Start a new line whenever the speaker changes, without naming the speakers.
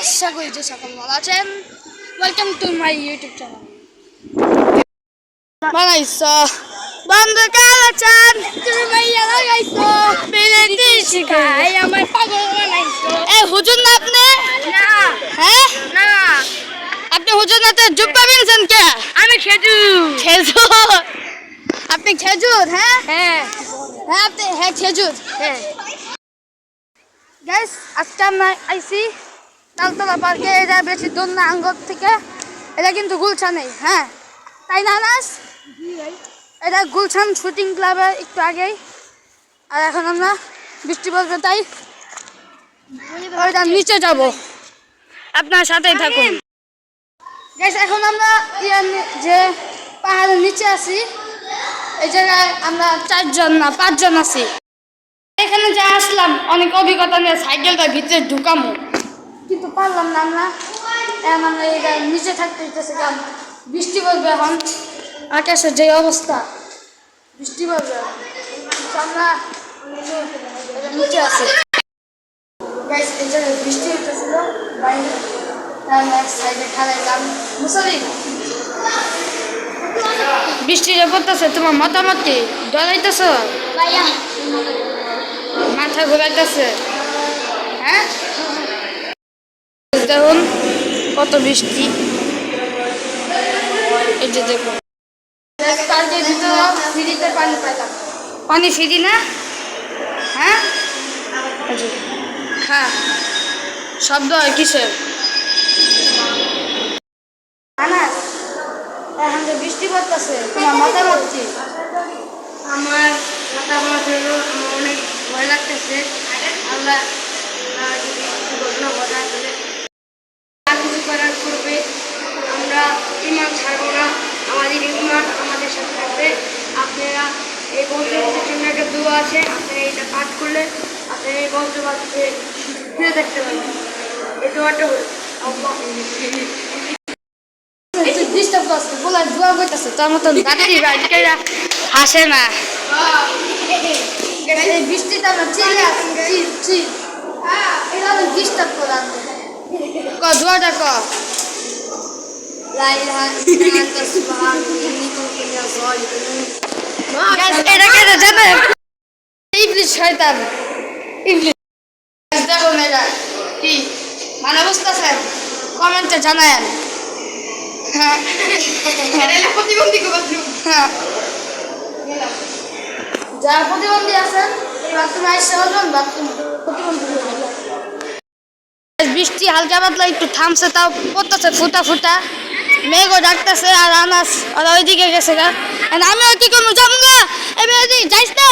আশা করি যে সকল ভালো আছেন। Welcome to my YouTube channel. বানাইছো বন্ধু কালাচান তুমি ভাইয়া লাগাইছো পেরেন্টি শিখাই আমার পাগল বানাইছো। এ হুজুর না আপনি? না। হ্যাঁ না, আপনি হুজুর না তো জুব্বা বিনছেন কে? আমি খেজুর। খেজুর? আপনি খেজুর? হ্যাঁ হ্যাঁ হ্যাঁ আপনি হ্যাঁ খেজুর। হ্যাঁ গাইস, আজকে আমরা আইসি তালতলা পার্কে। এটা বেশি দূর না আঙ্গর থেকে, এটা কিন্তু গুলশানে। হ্যাঁ তাই না আনাস? এটা গুলশান শুটিং ক্লাবের একটু আগেই। আর এখন আমরা বৃষ্টি পড়বে তাই ওইটা নিচে যাব, আপনার সাথেই থাকুন গাইস। এখন আমরা যে পাহাড়ের নিচে আছি, এই জায়গায় আমরা 4 জন না 5 জন আছি। এখানে যা আসলাম অনেক অভিজ্ঞতা নিয়ে সাইকেলটা ভিতরে ঢুকামো, কিন্তু পারলাম না। আমরা এটা নিচে থাকতে হইতেছে, কারণ বৃষ্টি পড়বে। এখন আকাশের যে অবস্থা, বৃষ্টি পড়বে। আমরা নিচে আছি গাইস। এই জায়গায় বৃষ্টি হইতেছিল বাইরে, তাই আমরা এক সাইডে খালাইলাম। মুসলিম বৃষ্টি যে পড়তেছে, তোমার মতামত কি? ডরাইতেছ? মাথা ঘুরাইতেছে? হ্যাঁ দেখুন কত বৃষ্টি। এই যে দেখুন পার্কের ভিতরে ফ্রিতে পানি পাইলাম। পানি ফ্রি না? হ্যাঁ হ্যাঁ শব্দ হয় কিসের? এখন যে বৃষ্টি পড়তেছে, তোমার মতামত কি?
আমার মতামত হলো আমার অনেক ভয় লাগতেছে। আমরা যদি ঘটনা ঘটা তাহলে কিছু করার করবে, আমরা ইমান ছাড়বো না। আমাদের ইমান আমাদের সাথে থাকবে। আপনারা এই বজ্রপাতের জন্য একটা দোয়া আছে, আপনারা এটা পাঠ করলে আপনারা এই বজ্রপাতকে ফিরে দেখতে পাবেন। এই দোয়াটা হলো
ডিস্টার্ব করছে, বলে দোয়া করতেছে। তোর মতন দাঁড়িয়ে বাইকেরা হাসে না। এই বৃষ্টিতে আমরা চিলে আসি, এটা অনেক ডিস্টার্ব করে। দোয়াটা ক এটা কেটে জানে ইবলিশ শয়তান। ইবলিশ দেখুন এটা কি মানে বুঝতেছেন? কমেন্টে জানায়েন। হ্যাঁ যারা প্রতিবন্ধী আছেন এই বাথরুমে আসতে হবেন, বাথরুম প্রতিবন্ধী। বৃষ্টি হালকা পাতলা একটু থামছে, তাও পড়তেছে ফুটা ফুটা, মেঘও ডাকতেছে। আর আনাস ওরা ওইদিকে গেছে গা, আমিও কি করবো? যাবো গা, এবার যাইস না।